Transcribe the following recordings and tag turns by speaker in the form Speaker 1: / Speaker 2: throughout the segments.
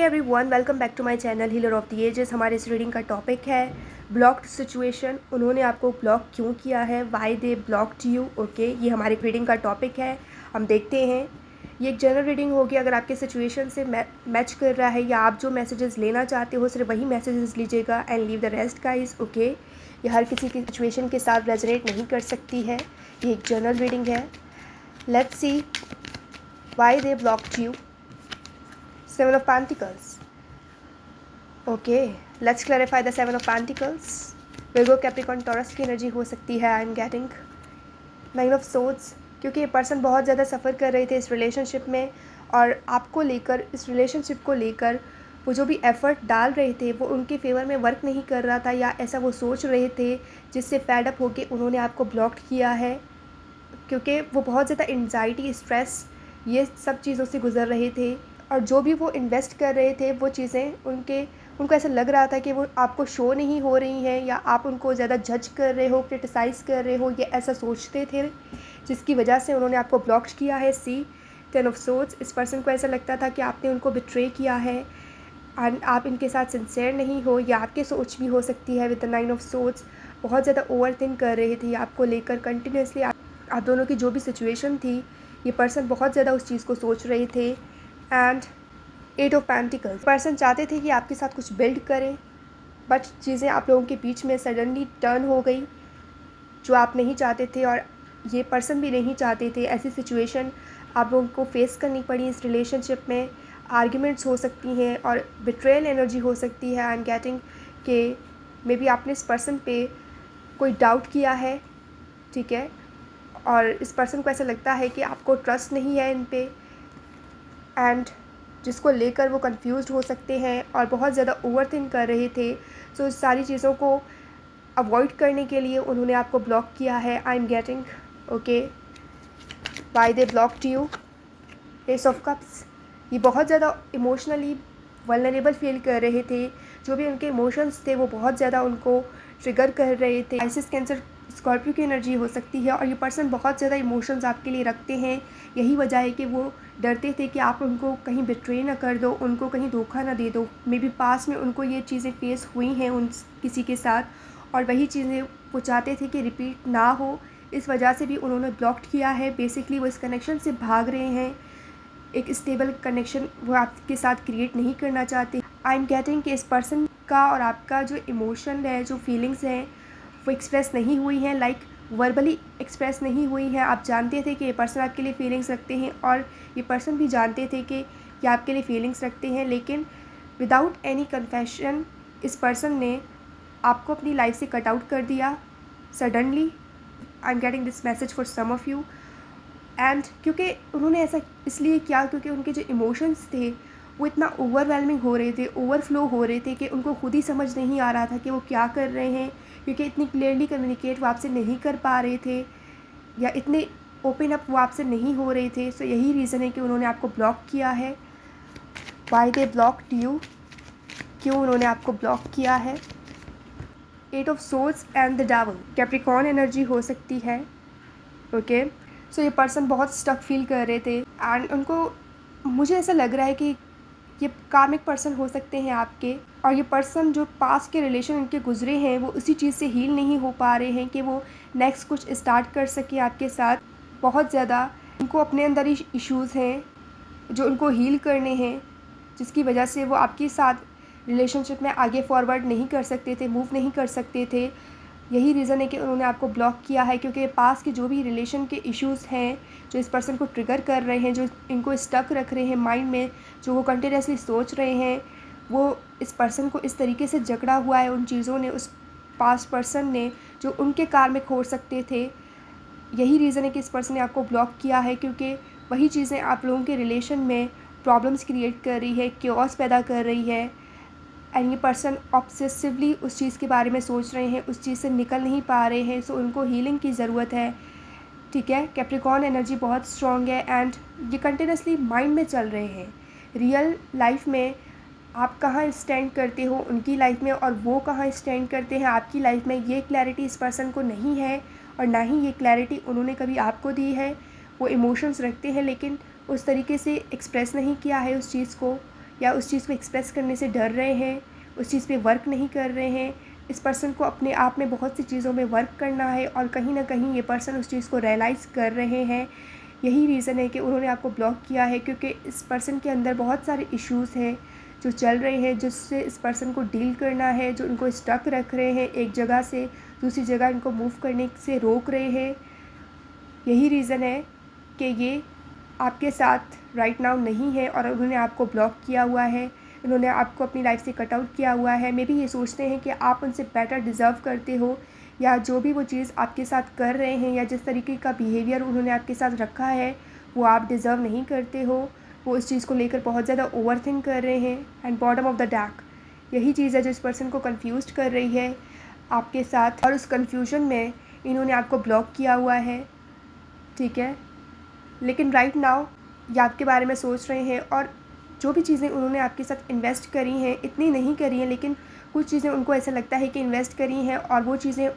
Speaker 1: Everyone, welcome back to my channel healer of the ages. हमारे इस reading का topic है ब्लॉक्ड सिचुएशन। उन्होंने आपको ब्लॉक क्यों किया है, why they blocked you. Okay, ये हमारे रीडिंग का टॉपिक है। हम देखते हैं। ये एक जनरल रीडिंग होगी। अगर आपके सिचुएशन से मैच कर रहा है या आप जो मैसेजेस लेना चाहते हो सिर्फ वही मैसेजेस लीजिएगा and leave the rest guys. Okay, ये हर किसी की सिचुएशन के साथ रेजोनेट नहीं कर सकती है। ये एक जनरल रीडिंग है। Let's see why they blocked you. Seven of Pentacles. Okay, let's clarify the Seven of Pentacles. Virgo, Capricorn, Taurus की एनर्जी हो सकती है। आई am getting Nine of Swords, क्योंकि ये पर्सन बहुत ज़्यादा सफ़र कर रहे थे इस रिलेशनशिप में और आपको लेकर, इस रिलेशनशिप को लेकर वो जो भी एफ़र्ट डाल रहे थे वो उनके फेवर में वर्क नहीं कर रहा था, या ऐसा वो सोच रहे थे, जिससे फैड अप होकर उन्होंने आपको ब्लॉक किया है। क्योंकि वो बहुत ज़्यादा एंजाइटी, स्ट्रेस, ये सब चीज़ों से गुज़र रहे थे और जो भी वो इन्वेस्ट कर रहे थे वो चीज़ें उनको ऐसा लग रहा था कि वो आपको शो नहीं हो रही हैं, या आप उनको ज़्यादा जज कर रहे हो, क्रिटिसाइज़ कर रहे हो, ये ऐसा सोचते थे, जिसकी वजह से उन्होंने आपको ब्लॉक किया है। सी 10 ऑफ सोर्ड्स, इस पर्सन को ऐसा लगता था कि आपने उनको बिट्रे किया है एंड आप इनके साथ सिंसेयर नहीं हो, या आपकी सोच भी हो सकती है। विद द 9 ऑफ सोर्ड्स, बहुत ज़्यादा ओवर थिंक कर रहे थे आपको लेकर कंटिन्यूसली। आप दोनों की जो भी सिचुएशन थी, ये पर्सन बहुत ज़्यादा उस चीज़ को सोच रहे थे। एंड 8 ऑफ पेंटिकल्स, पर्सन चाहते थे कि आपके साथ कुछ बिल्ड करें, बट चीज़ें आप लोगों के बीच में सडनली टर्न हो गई जो आप नहीं चाहते थे और ये पर्सन भी नहीं चाहते थे। ऐसी सिचुएशन आप लोगों को फेस करनी पड़ी इस रिलेशनशिप में। आर्ग्यूमेंट्स हो सकती हैं और बिट्रेयल एनर्जी हो सकती है। आई एम गेटिंग कि मे बी आपने इस पर्सन पे कोई डाउट किया है, ठीक है, और इस पर्सन को ऐसा लगता है कि आपको ट्रस्ट नहीं है इन पे, एंड जिसको लेकर वो कंफ्यूज्ड हो सकते हैं और बहुत ज़्यादा ओवरथिंक कर रहे थे। सो इस सारी चीज़ों को अवॉइड करने के लिए उन्होंने आपको ब्लॉक किया है। आई am getting okay why they blocked you. S of cups, ये बहुत ज़्यादा इमोशनली वल्नरेबल फील कर रहे थे। जो भी उनके इमोशंस थे वो बहुत ज़्यादा उनको ट्रिगर कर रहे थे। आइसिस, कैंसर, स्कॉर्पियो की एनर्जी हो सकती है और ये पर्सन बहुत ज़्यादा इमोशंस आपके लिए रखते हैं। यही वजह है कि वो डरते थे कि आप उनको कहीं बिट्रे ना कर दो, उनको कहीं धोखा ना दे दो। मे बी पास में उनको ये चीज़ें फेस हुई हैं उन किसी के साथ और वही चीज़ें वो चाहते थे कि रिपीट ना हो। इस वजह से भी उन्होंने ब्लॉक किया है। बेसिकली वो इस कनेक्शन से भाग रहे हैं। एक स्टेबल कनेक्शन वो आपके साथ क्रिएट नहीं करना चाहते। आई एम गेटिंग कि इस पर्सन का और आपका जो इमोशन है, जो फीलिंग्स हैं, वो एक्सप्रेस नहीं हुई हैं, लाइक वर्बली एक्सप्रेस नहीं हुई हैं। आप जानते थे कि ये पर्सन आपके लिए फीलिंग्स रखते हैं और ये पर्सन भी जानते थे कि ये आपके लिए फीलिंग्स रखते हैं, लेकिन विदाउट एनी कन्फेशन इस पर्सन ने आपको अपनी लाइफ से कट आउट कर दिया suddenly. I am getting this message for some of you. And क्योंकि उन्होंने ऐसा इसलिए किया क्योंकि उनके जो इमोशंस थे वो इतना ओवरवेलमिंग हो रहे थे, ओवरफ्लो हो रहे थे कि उनको खुद ही समझ नहीं आ रहा था कि वो क्या कर रहे हैं, क्योंकि इतनी क्लियरली कम्युनिकेट वो आपसे नहीं कर पा रहे थे या इतने ओपन अप वो आपसे नहीं हो रहे थे। सो यही रीज़न है कि उन्होंने आपको ब्लॉक किया है। वाई दे ब्लॉक्ड यू, क्यों उन्होंने आपको ब्लॉक किया है। 8 of swords and the devil, Capricorn energy हो सकती है। ओके, सो ये पर्सन बहुत स्टक फील कर रहे थे एंड उनको, मुझे ऐसा लग रहा है कि ये कार्मिक पर्सन हो सकते हैं आपके, और ये पर्सन जो पास्ट के रिलेशन उनके गुजरे हैं वो उसी चीज़ से हील नहीं हो पा रहे हैं कि वो नेक्स्ट कुछ स्टार्ट कर सके आपके साथ। बहुत ज़्यादा उनको अपने अंदर ही इश्यूज़ हैं जो उनको हील करने हैं, जिसकी वजह से वो आपके साथ रिलेशनशिप में आगे फॉरवर्ड नहीं कर सकते थे, मूव नहीं कर सकते थे। यही रीज़न है कि उन्होंने आपको ब्लॉक किया है, क्योंकि पास के जो भी रिलेशन के इश्यूज़ हैं जो इस पर्सन को ट्रिगर कर रहे हैं, जो इनको स्टक रख रहे हैं माइंड में, जो वो कंटिन्यूसली सोच रहे हैं, वो इस पर्सन को इस तरीके से जकड़ा हुआ है उन चीज़ों ने, उस पास्ट पर्सन ने, जो उनके कार्मिक हो सकते थे। यही रीज़न है कि इस पर्सन ने आपको ब्लॉक किया है, क्योंकि वही चीज़ें आप लोगों के रिलेशन में प्रॉब्लम्स क्रिएट कर रही है, क्योस पैदा कर रही है। एंड ये पर्सन ऑब्सेसिवली उस चीज़ के बारे में सोच रहे हैं, उस चीज़ से निकल नहीं पा रहे हैं। सो उनको हीलिंग की ज़रूरत है, ठीक है। कैप्रिकॉर्न एनर्जी बहुत स्ट्रॉन्ग है एंड ये कंटिन्यूसली माइंड में चल रहे हैं। रियल लाइफ में आप कहाँ स्टैंड करते हो उनकी लाइफ में और वो कहाँ स्टैंड करते हैं आपकी लाइफ में, ये क्लैरिटी इस पर्सन को नहीं है और ना ही ये क्लैरिटी उन्होंने कभी आपको दी है। वो इमोशंस रखते हैं लेकिन उस तरीके से एक्सप्रेस नहीं किया है उस चीज़ को, या उस चीज़ को एक्सप्रेस करने से डर रहे हैं, उस चीज़ पे वर्क नहीं कर रहे हैं। इस पर्सन को अपने आप में बहुत सी चीज़ों में वर्क करना है और कहीं ना कहीं ये पर्सन उस चीज़ को रियलाइज़ कर रहे हैं। यही रीज़न है कि उन्होंने आपको ब्लॉक किया है, क्योंकि इस पर्सन के अंदर बहुत सारे इश्यूज़ हैं जो चल रहे हैं, जिससे इस पर्सन को डील करना है, जो उनको स्टक रख रहे हैं, एक जगह से दूसरी जगह इनको मूव करने से रोक रहे हैं। यही रीज़न है कि ये आपके साथ राइट नाउ नहीं है और उन्होंने आपको ब्लॉक किया हुआ है, उन्होंने आपको अपनी लाइफ से कट आउट किया हुआ है। मे बी ये सोचते हैं कि आप उनसे बेटर डिज़र्व करते हो, या जो भी वो चीज़ आपके साथ कर रहे हैं या जिस तरीके का बिहेवियर उन्होंने आपके साथ रखा है वो आप डिज़र्व नहीं करते हो। वो इस चीज़ को लेकर बहुत ज़्यादा ओवरथिंक कर रहे हैं। And bottom of the deck यही चीज़ है जो इस पर्सन को कंफ्यूज कर रही है आपके साथ, और उस कंफ्यूजन में इन्होंने आपको ब्लॉक किया हुआ है, ठीक है। लेकिन राइट नाउ ये आपके बारे में सोच रहे हैं, और जो भी चीज़ें उन्होंने आपके साथ इन्वेस्ट करी हैं, इतनी नहीं करी हैं लेकिन कुछ चीज़ें उनको ऐसा लगता है कि इन्वेस्ट करी हैं और वो चीज़ें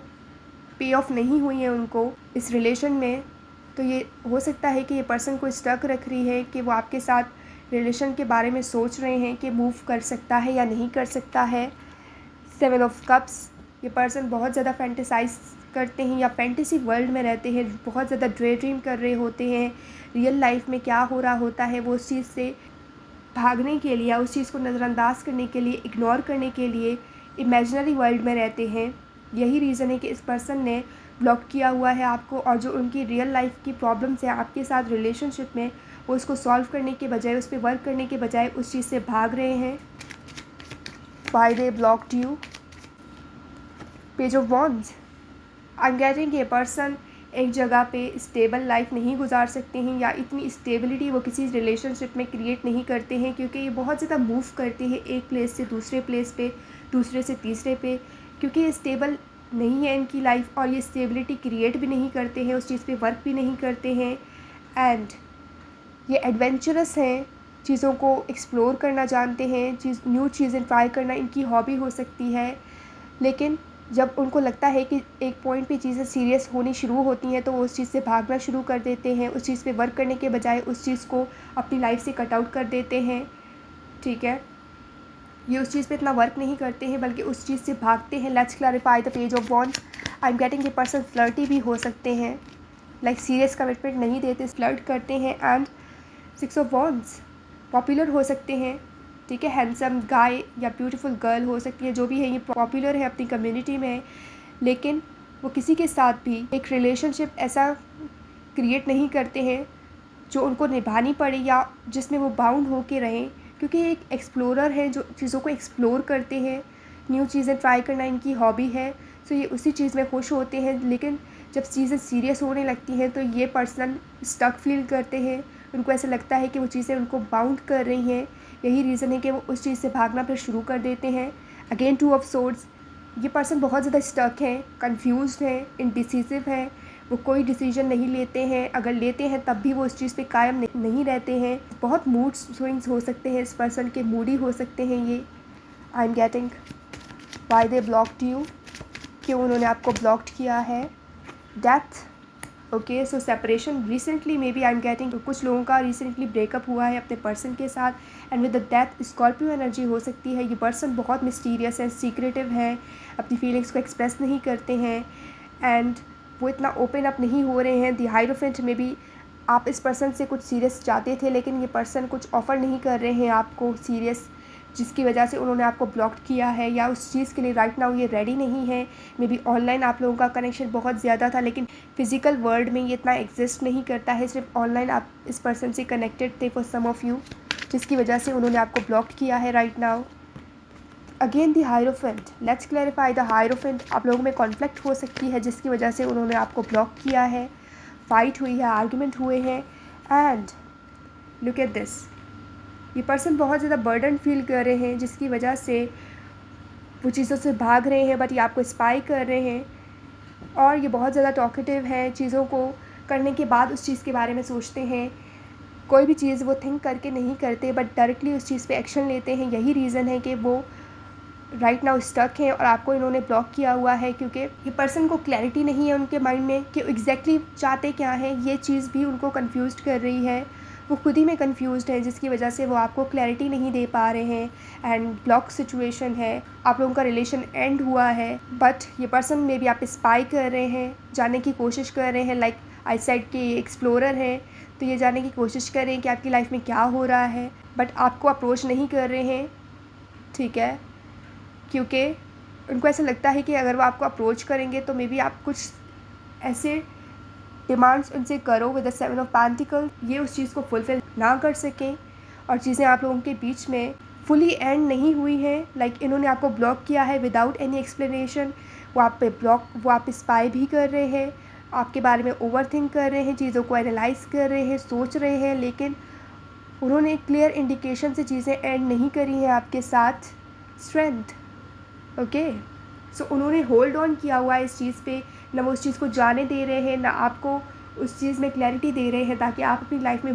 Speaker 1: पे ऑफ नहीं हुई हैं उनको इस रिलेशन में। तो ये हो सकता है कि ये पर्सन को स्टक रख रही है कि वो आपके साथ रिलेशन के बारे में सोच रहे हैं कि मूव कर सकता है या नहीं कर सकता है। 7 ऑफ कप्स, ये पर्सन बहुत ज़्यादा फैंटेसाइज करते हैं या फैंटेसी वर्ल्ड में रहते हैं, बहुत ज़्यादा ड्रीम कर रहे होते हैं। रियल लाइफ में क्या हो रहा होता है वो उस चीज़ से भागने के लिए या उस चीज़ को नज़रअंदाज करने के लिए, इग्नोर करने के लिए इमेजिनरी वर्ल्ड में रहते हैं। यही रीज़न है कि इस पर्सन ने ब्लॉक किया हुआ है आपको, और जो उनकी रियल लाइफ की प्रॉब्लम्स है आपके साथ रिलेशनशिप में, वो उसको सॉल्व करने के बजाय, उस पर वर्क करने के बजाय उस चीज़ से भाग रहे हैं। Why they blocked you? Page of wands, I am getting ये पर्सन एक जगह पे स्टेबल लाइफ नहीं गुजार सकते हैं, या इतनी स्टेबिलिटी वो किसी रिलेशनशिप में क्रिएट नहीं करते हैं, क्योंकि ये बहुत ज़्यादा मूव करते हैं एक प्लेस से दूसरे प्लेस पे, दूसरे से तीसरे पे, क्योंकि ये स्टेबल नहीं है इनकी लाइफ, और ये स्टेबिलिटी क्रिएट भी नहीं करते हैं, उस चीज़ पे वर्क भी नहीं करते हैं। एंड ये एडवेंचरस हैं, चीज़ों को एक्सप्लोर करना जानते हैं, न्यू चीज़ें ट्राई करना इनकी हॉबी हो सकती है। लेकिन जब उनको लगता है कि एक पॉइंट पे चीज़ें सीरियस होनी शुरू होती हैं तो वो उस चीज़ से भागना शुरू कर देते हैं, उस चीज़ पे वर्क करने के बजाय उस चीज़ को अपनी लाइफ से कट आउट कर देते हैं, ठीक है। ये उस चीज़ पे इतना वर्क नहीं करते हैं बल्कि उस चीज़ से भागते हैं। Let's clarify the page of wands. I am getting ये पर्सन फ्लर्टी भी हो सकते हैं, लाइक सीरियस कमिटमेंट नहीं देते, फ्लर्ट करते हैं। एंड 6 ऑफ वॉन्ड्स, पॉपुलर हो सकते हैं, ठीक है, हैंडसम गाय या ब्यूटीफुल गर्ल हो सकती है, जो भी है ये पॉपुलर है अपनी कम्युनिटी में, लेकिन वो किसी के साथ भी एक रिलेशनशिप ऐसा क्रिएट नहीं करते हैं जो उनको निभानी पड़े या जिसमें वो बाउंड हो के रहें, क्योंकि एक एक्सप्लोरर है जो चीज़ों को एक्सप्लोर करते हैं, न्यू चीज़ें ट्राई करना इनकी हॉबी है। सो ये उसी चीज़ में खुश होते हैं, लेकिन जब चीज़ें सीरियस होने लगती हैं तो ये पर्सन स्टक फील करते हैं, उनको ऐसा लगता है कि वो चीज़ें उनको बाउंड कर रही हैं। यही रीज़न है कि वो उस चीज़ से भागना फिर शुरू कर देते हैं। अगेन 2 ऑफ सोर्ड्स, ये पर्सन बहुत ज़्यादा स्टक हैं, कंफ्यूज्ड हैं, इनडिसिसिव हैं, वो कोई डिसीजन नहीं लेते हैं, अगर लेते हैं तब भी वो उस चीज़ पे कायम नहीं रहते हैं। बहुत मूड स्विंग्स हो सकते हैं, इस पर्सन के मूडी हो सकते हैं ये। I am getting why they blocked you, क्यों उन्होंने आपको ब्लॉक्ड किया है। Death, okay, so separation recently, maybe I am getting कुछ लोगों का रिसेंटली ब्रेकअप हुआ है अपने पर्सन के साथ, and with the death Scorpio energy हो सकती है। ये पर्सन बहुत मिस्टीरियस है, सीक्रेटिव है, अपनी फीलिंग्स को एक्सप्रेस नहीं करते हैं, एंड वो इतना ओपन अप नहीं हो रहे हैं। द हाइरोफेंट में भी आप इस पर्सन से कुछ सीरियस चाहते थे, लेकिन ये पर्सन कुछ ऑफ़र नहीं कर रहे हैं आपको सीरियस, जिसकी वजह से उन्होंने आपको ब्लॉक किया है, या उस चीज़ के लिए राइट नाउ ये रेडी नहीं है। मे बी ऑनलाइन आप लोगों का कनेक्शन बहुत ज़्यादा था, लेकिन फिज़िकल वर्ल्ड में ये इतना एग्जिस्ट नहीं करता है, सिर्फ ऑनलाइन आप इस पर्सन से कनेक्टेड थे फॉर सम ऑफ़ यू, जिसकी वजह से उन्होंने आपको ब्लॉक किया है right now. Again the hierophant, let's clarify the hierophant, आप लोगों में कॉन्फ्लिक्ट हो सकती है जिसकी वजह से उन्होंने आपको ब्लॉक किया है, फाइट हुई है, आर्ग्यूमेंट हुए हैं। एंड लुक एट दिस, ये पर्सन बहुत ज़्यादा बर्डन फील कर रहे हैं, जिसकी वजह से वो चीज़ों से भाग रहे हैं, बट ये आपको स्पाई कर रहे हैं, और ये बहुत ज़्यादा टॉकेटिव हैं, चीज़ों को करने के बाद उस चीज़ के बारे में सोचते हैं। कोई भी चीज़ वो थिंक करके नहीं करते, बट डायरेक्टली उस चीज़ पे एक्शन लेते हैं। यही रीज़न है कि वो राइट नाउ स्टक हैं और आपको इन्होंने ब्लॉक किया हुआ है, क्योंकि ये पर्सन को क्लैरिटी नहीं है उनके माइंड में कि एग्जैक्टली चाहते क्या हैं। ये चीज़ भी उनको कंफ्यूज कर रही है। वो खुद ही में कंफ्यूज्ड हैं, जिसकी वजह से वो आपको क्लैरिटी नहीं दे पा रहे हैं एंड ब्लॉक सिचुएशन है। आप लोगों का रिलेशन एंड हुआ है, बट ये पर्सन मे बी आप पे स्पाई कर रहे हैं, जानने की कोशिश कर रहे हैं। लाइक आई सेड कि ये एक्सप्लोरर है, तो ये जानने की कोशिश कर रहे हैं कि आपकी लाइफ में क्या हो रहा है, बट आपको अप्रोच नहीं कर रहे हैं, ठीक है, क्योंकि उनको ऐसा लगता है कि अगर वो आपको अप्रोच करेंगे तो मे बी आप कुछ ऐसे डिमांड्स उनसे करो विद द 7 ऑफ पेंटिकल, ये उस चीज़ को फुलफ़िल ना कर सकें और चीज़ें आप लोगों के बीच में फुली एंड नहीं हुई हैं। लाइक इन्होंने आपको ब्लॉक किया है विदाउट एनी एक्सप्लेनेशन। वो आप पे स्पाई भी कर रहे हैं, आपके बारे में ओवरथिंक कर रहे हैं, चीज़ों को एनालाइज कर रहे हैं, सोच रहे हैं, लेकिन उन्होंने क्लियर इंडिकेशन से चीज़ें एंड नहीं करी हैं आपके साथ। स्ट्रेंथ, ओके, सो उन्होंने होल्ड ऑन किया हुआ है इस चीज़ पे, ना वो उस चीज़ को जाने दे रहे हैं, ना आपको उस चीज़ में क्लैरिटी दे रहे हैं ताकि आप अपनी लाइफ में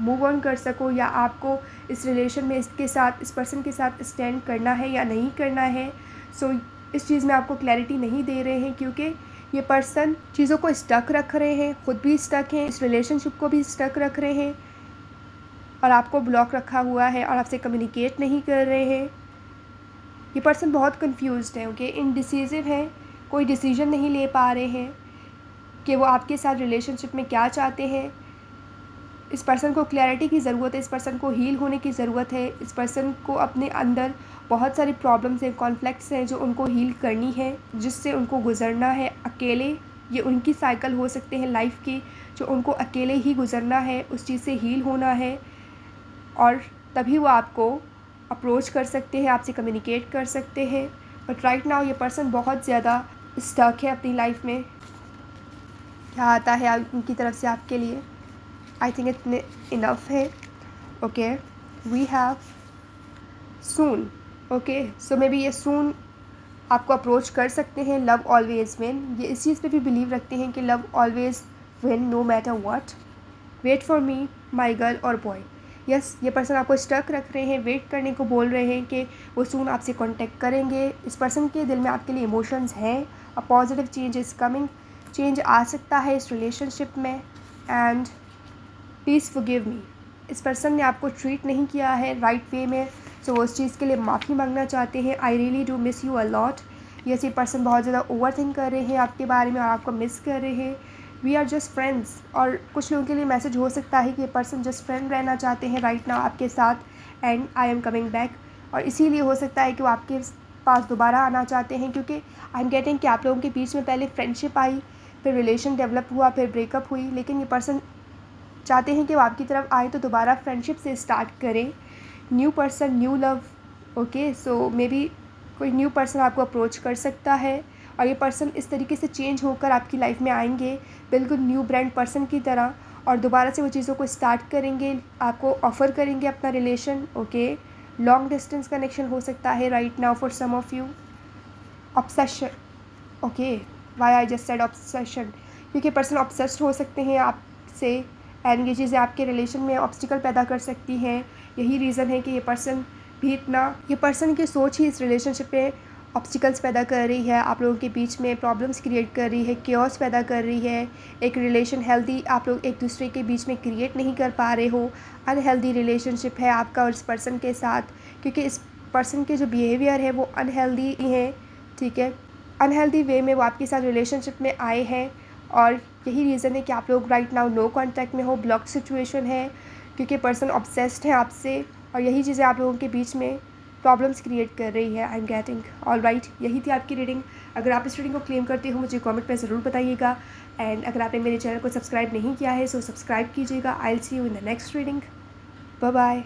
Speaker 1: मूव ऑन कर सको, या आपको इस रिलेशन में इस पर्सन के साथ स्टैंड करना है या नहीं करना है। सो इस चीज़ में आपको क्लैरिटी नहीं दे रहे हैं, क्योंकि ये पर्सन चीज़ों को स्टक रख रहे हैं, खुद भी स्टक हैं, इस रिलेशनशिप को भी स्टक रख रहे हैं और आपको ब्लॉक रखा हुआ है और आपसे कम्युनिकेट नहीं कर रहे हैं। ये पर्सन बहुत कंफ्यूज्ड है, ओके, इनडिसिसिव है, कोई डिसीजन नहीं ले पा रहे हैं कि वो आपके साथ रिलेशनशिप में क्या चाहते हैं। इस पर्सन को क्लैरिटी की ज़रूरत है, इस पर्सन को हील होने की ज़रूरत है, इस पर्सन को अपने अंदर बहुत सारी प्रॉब्लम्स हैं, कॉन्फ्लिक्ट्स हैं जो उनको हील करनी है, जिससे उनको गुजरना है अकेले। ये उनकी साइकिल हो सकते हैं लाइफ की, जो उनको अकेले ही गुजरना है, उस चीज़ से हील होना है, और तभी वो आपको अप्रोच कर सकते हैं, आपसे कम्युनिकेट कर सकते हैं। बट राइट नाउ ये पर्सन बहुत ज़्यादा स्टक है अपनी लाइफ में। क्या आता है उनकी तरफ से आपके लिए? आई थिंक इतने इनफ है। Okay, we have soon. Okay, so maybe ये सून आपको अप्रोच कर सकते हैं। लव ऑलवेज विन, ये इस चीज़ पे भी बिलीव रखते हैं कि love always win no matter what. Wait for me my girl और बॉय। यस, ये पर्सन आपको स्टक रख रहे हैं, वेट करने को बोल रहे हैं कि वो सून आपसे कांटेक्ट करेंगे। इस पर्सन के दिल में आपके लिए इमोशंस हैं, a positive change is coming, change आ सकता है इस रिलेशनशिप में। एंड प्लीज़ फॉरगिव मी, इस पर्सन ने आपको ट्रीट नहीं किया है राइट वे में, सो वो उस चीज़ के लिए माफ़ी मांगना चाहते हैं। I really do miss you a lot. Yes, ये पर्सन बहुत ज़्यादा ओवर थिंक कर रहे हैं आपके बारे में और आपको मिस कर रहे हैं। वी आर जस्ट फ्रेंड्स, और कुछ लोगों के लिए मैसेज हो सकता है कि ये पर्सन जस्ट फ्रेंड रहना चाहते हैं राइट नाउ आपके साथ, and I am coming back. और इसीलिए हो सकता है कि वो आपके पास दोबारा आना चाहते हैं, क्योंकि आई एम गेटिंग कि आप लोगों के बीच में पहले फ्रेंडशिप आई, फिर रिलेशन डेवलप हुआ, फिर ब्रेकअप हुई, लेकिन ये पर्सन चाहते हैं कि वो आपकी तरफ आए तो दोबारा फ्रेंडशिप से स्टार्ट करें। New person, new love. Okay, so may be कोई न्यू पर्सन आपको अप्रोच कर सकता है, और ये पर्सन इस तरीके से चेंज होकर आपकी लाइफ में आएंगे, बिल्कुल न्यू ब्रांड पर्सन की तरह, और दोबारा से वो चीज़ों को स्टार्ट करेंगे, आपको ऑफ़र करेंगे अपना relation. Okay, long distance connection हो सकता है right now for some of you. Obsession, okay, why I just said obsession, क्योंकि पर्सन ऑब्सेस्ड हो सकते हैं आपसे, एंड ये चीज़ें आपके रिलेशन में ऑब्स्टिकल पैदा कर सकती हैं। यही रीज़न है कि ये पर्सन की सोच ही इस रिलेशनशिप में ऑब्स्टिकल्स पैदा कर रही है, आप लोगों के बीच में प्रॉब्लम्स क्रिएट कर रही है, केओस पैदा कर रही है। एक रिलेशन हेल्दी आप लोग एक दूसरे के बीच में क्रिएट नहीं कर पा रहे हो, अनहेल्दी रिलेशनशिप है आपका और इस पर्सन के साथ, क्योंकि इस पर्सन के जो बिहेवियर है वो अनहेल्दी है, ठीक है। अनहेल्दी वे में वो आपके साथ रिलेशनशिप में आए हैं, और यही रीज़न है कि आप लोग राइट नाउ नो कॉन्टैक्ट में हो, ब्लॉक सिचुएशन है, क्योंकि पर्सन ऑब्सेस्ड है आपसे, और यही चीज़ें आप लोगों के बीच में प्रॉब्लम्स क्रिएट कर रही है। आई एम गेटिंग ऑल राइट। यही थी आपकी रीडिंग। अगर आप इस रीडिंग को क्लेम करते हो मुझे कमेंट में ज़रूर बताइएगा, एंड अगर आपने मेरे चैनल को सब्सक्राइब नहीं किया है सो सब्सक्राइब कीजिएगा। I will see you in the next reading. Bye bye.